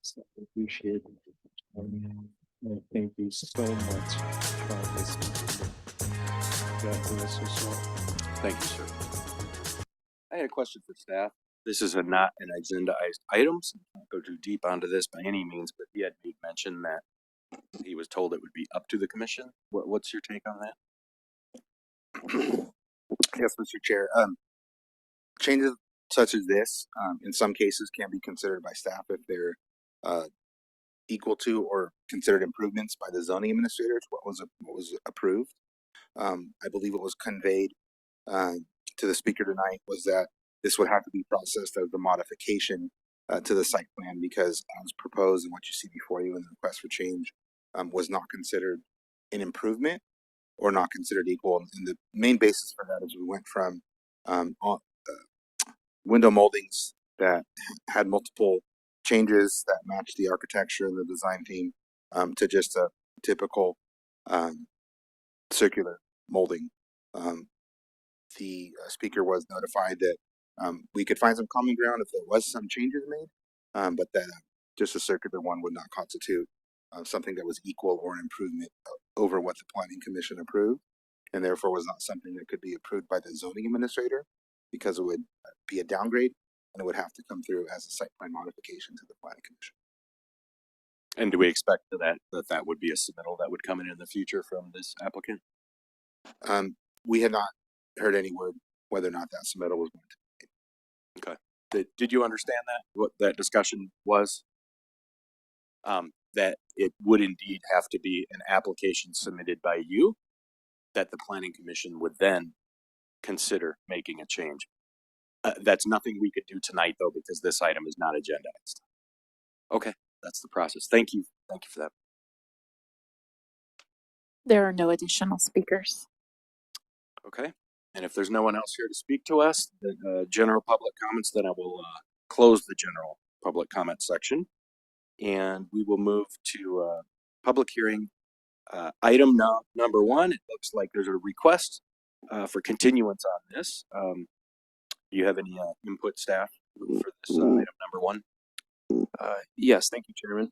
So I appreciate it. And thank you so much for listening to me. God bless you so. Thank you, sir. I had a question for staff. This is not an agendaized item, so I won't go too deep onto this by any means, but he had made mention that he was told it would be up to the commission. What's your take on that? Yes, Mr. Chair. Changes such as this, in some cases, can be considered by staff if they're equal to or considered improvements by the zoning administrators. What was approved. I believe what was conveyed to the speaker tonight was that this would have to be processed as a modification to the site plan because as proposed and what you see before you in the request for change was not considered an improvement or not considered equal. And the main basis for that is we went from window moldings that had multiple changes that matched the architecture and the design theme to just a typical circular molding. The speaker was notified that we could find some common ground if there was some changes made, but that just a circular one would not constitute something that was equal or an improvement over what the planning commission approved, and therefore was not something that could be approved by the zoning administrator because it would be a downgrade and it would have to come through as a site plan modification to the planning commission. And do we expect that would be a submittal that would come in the future from this applicant? We had not heard any word whether or not that submittal was going to be made. Okay. Did you understand that? What that discussion was? That it would indeed have to be an application submitted by you that the planning commission would then consider making a change. That's nothing we could do tonight though, because this item is not agendized. Okay, that's the process. Thank you. Thank you for that. There are no additional speakers. Okay. And if there's no one else here to speak to us, the general public comments, then I will close the general public comment section. And we will move to public hearing item number one. It looks like there's a request for continuance on this. Do you have any input, staff, for this item number one? Yes, thank you, Chairman.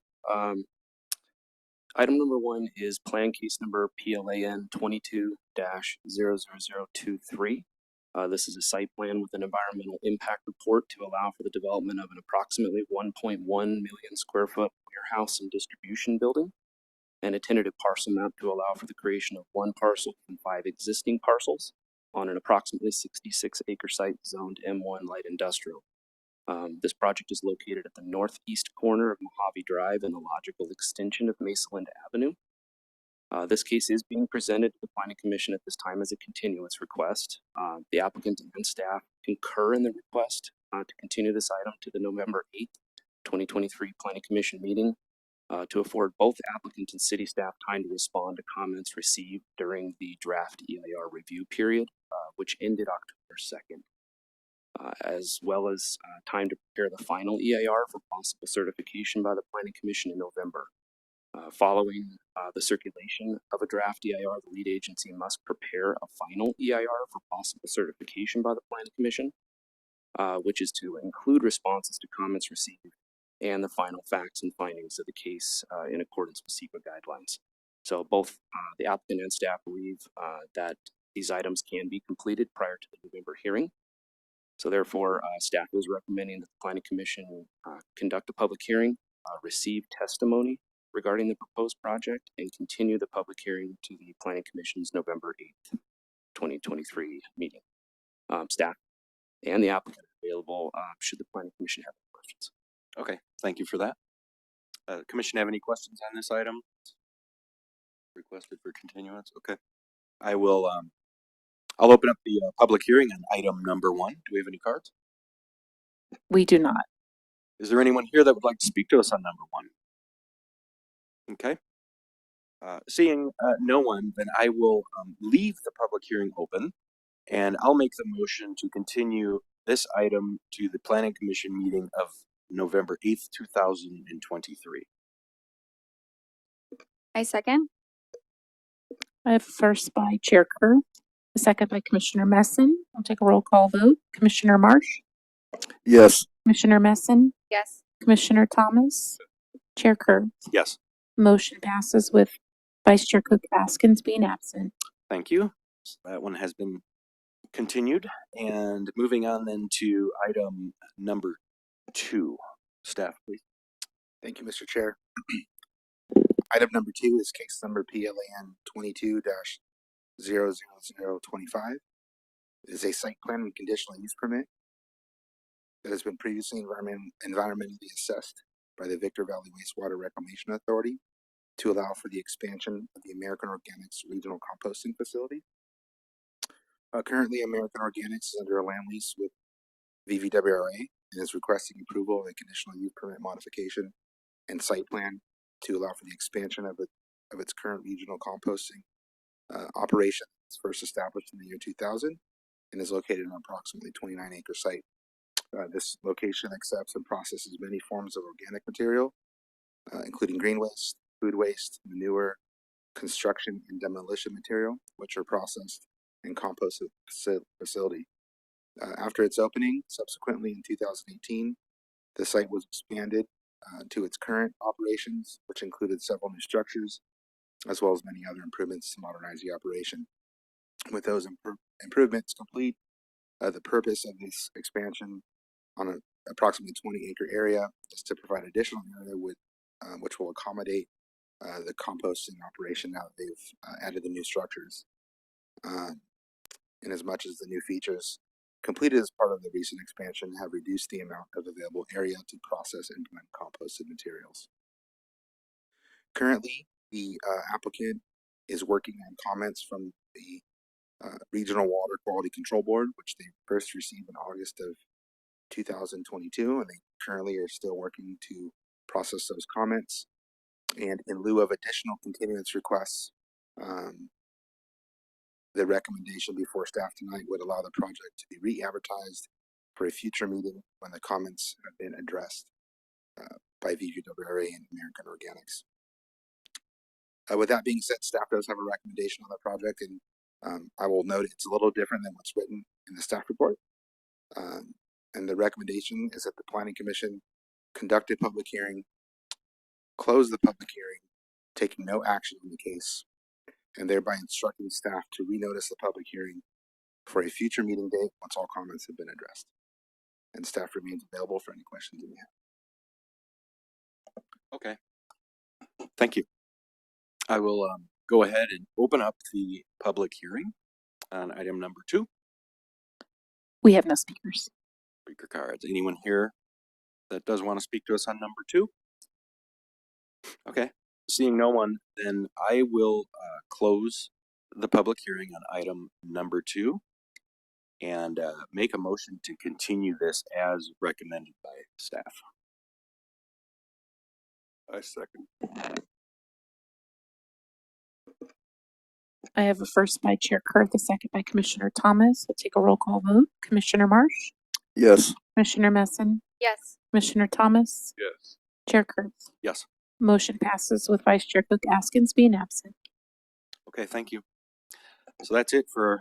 Item number one is plan case number PLAN 22-00023. This is a site plan with an environmental impact report to allow for the development of an approximately 1.1 million square foot warehouse and distribution building, and a tentative parcel map to allow for the creation of one parcel from 5 existing parcels on an approximately 66 acre site zoned M1 light industrial. This project is located at the northeast corner of Mojave Drive and the logical extension of Mesaland Avenue. This case is being presented to the Planning Commission at this time as a continuance request. The applicant and staff concur in the request to continue this item to the November 8th, 2023 Planning Commission meeting to afford both applicant and city staff time to respond to comments received during the draft EIR review period, which ended October 2nd. As well as time to prepare the final EIR for possible certification by the Planning Commission in November. Following the circulation of a draft EIR, the lead agency must prepare a final EIR for possible certification by the Planning Commission, which is to include responses to comments received and the final facts and findings of the case in accordance with CEQA guidelines. So both the applicant and staff believe that these items can be completed prior to the November hearing. So therefore, staff is recommending that the Planning Commission conduct a public hearing, receive testimony regarding the proposed project, and continue the public hearing to the Planning Commission's November 8th, 2023 meeting. Staff and the applicant are available should the Planning Commission have any questions. Okay, thank you for that. Commission have any questions on this item? Requested for continuance. Okay, I will. I'll open up the public hearing on item number one. Do we have any cards? We do not. Is there anyone here that would like to speak to us on number one? Okay. Seeing no one, then I will leave the public hearing open, and I'll make the motion to continue this item to the Planning Commission meeting of November 8th, 2023. I second. I have first by Chair Kerr, a second by Commissioner Messin. I'll take a roll call vote. Commissioner Marsh? Yes. Commissioner Messin? Yes. Commissioner Thomas? Chair Kerr. Yes. Motion passes with Vice Chair Cook Askins being absent. Thank you. So that one has been continued. And moving on then to item number 2. Staff, please. Thank you, Mr. Chair. Item number 2 is case number PLAN 22-00025. It is a site plan and conditional use permit that has been previously environmentally assessed by the Victor Valley Wastewater Reclamation Authority to allow for the expansion of the American Organics Regional Composting Facility. Currently, American Organics is under a land lease with VVWRA and is requesting approval of a conditional use permit modification and site plan to allow for the expansion of its current regional composting operation. It's first established in the year 2000 and is located on approximately 29-acre site. This location accepts and processes many forms of organic material, including green waste, food waste, manure, construction, and demolition material, which are processed and composted facility. After its opening, subsequently in 2018, the site was expanded to its current operations, which included several new structures, as well as many other improvements to modernize the operation. With those improvements complete, the purpose of this expansion on an approximately 20-acre area is to provide additional area which will accommodate the composting operation now that they've added the new structures. In as much as the new features completed as part of the recent expansion have reduced the amount of available area to process and implement composted materials. Currently, the applicant is working on comments from the Regional Water Quality Control Board, which they first received in August of 2022, and they currently are still working to process those comments. And in lieu of additional continuance requests, the recommendation before staff tonight would allow the project to be re-advertised for a future meeting when the comments have been addressed by VVWRA and American Organics. With that being said, staff does have a recommendation on the project, and I will note it's a little different than what's written in the staff report. And the recommendation is that the Planning Commission conduct a public hearing, close the public hearing, taking no action on the case, and thereby instructing staff to renotice the public hearing for a future meeting date once all comments have been addressed. And staff remains available for any questions you may have. Okay. Thank you. I will go ahead and open up the public hearing on item number 2. We have no speakers. Speaker cards. Anyone here that does want to speak to us on number 2? Okay. Seeing no one, then I will close the public hearing on item number 2 and make a motion to continue this as recommended by staff. I second. I have a first by Chair Kurth, a second by Commissioner Thomas. We'll take a roll call vote. Commissioner Marsh, Yes. Commissioner Messin, Yes. Commissioner Thomas, Yes. Chair Kurth. Yes. Motion passes with Vice Chair Cook Askins being absent. Okay, thank you. So that's it for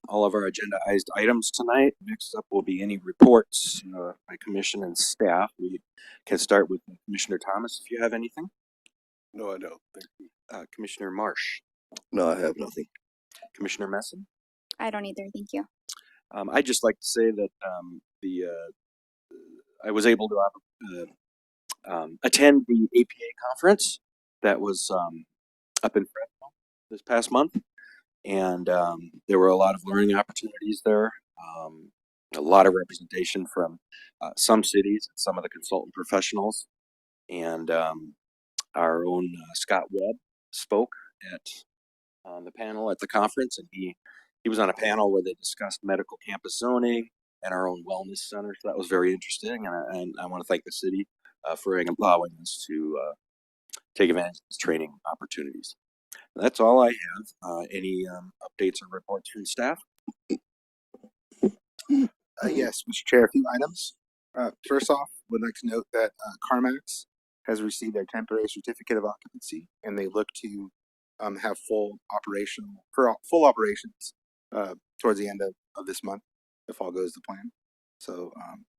all of our agendaized items tonight. Next up will be any reports by commission and staff. We can start with Commissioner Thomas if you have anything. No, I don't. Thank you. Commissioner Marsh. No, I have nothing. Commissioner Messin. I don't either. Thank you. I'd just like to say that I was able to attend the APA conference that was up in Fresno this past month, and there were a lot of learning opportunities there. A lot of representation from some cities and some of the consultant professionals, and our own Scott Webb spoke at the panel at the conference, and he was on a panel where they discussed medical campus zoning and our own wellness center. So that was very interesting, and I want to thank the city for allowing us to take advantage of these training opportunities. That's all I have. Any updates or reports from staff? Yes, Mr. Chair, a few items. First off, would like to note that CarMax has received their temporary certificate of occupancy, and they look to have full operations towards the end of this month, if all goes to plan. So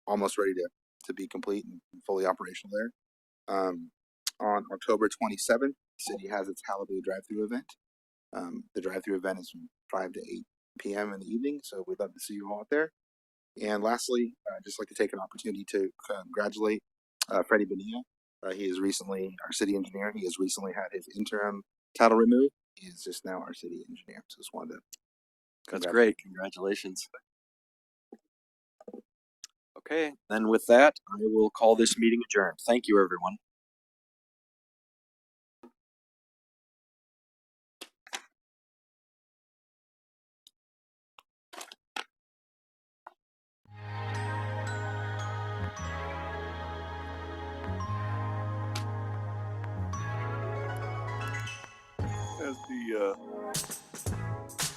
almost ready to be complete and fully operational there. on October 27th, the city has its Hallelujah drive-through event. The drive-through event is from 5 to 8 p.m. in the evening, so we'd love to see you all out there. And lastly, I'd just like to take an opportunity to congratulate Freddie Bonilla. He is recently our city engineer. He has recently had his interim title removed. He is just now our city engineer. So just wanted to. That's great. Congratulations. Okay, then with that, I will call this meeting adjourned. Thank you, everyone.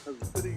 As the city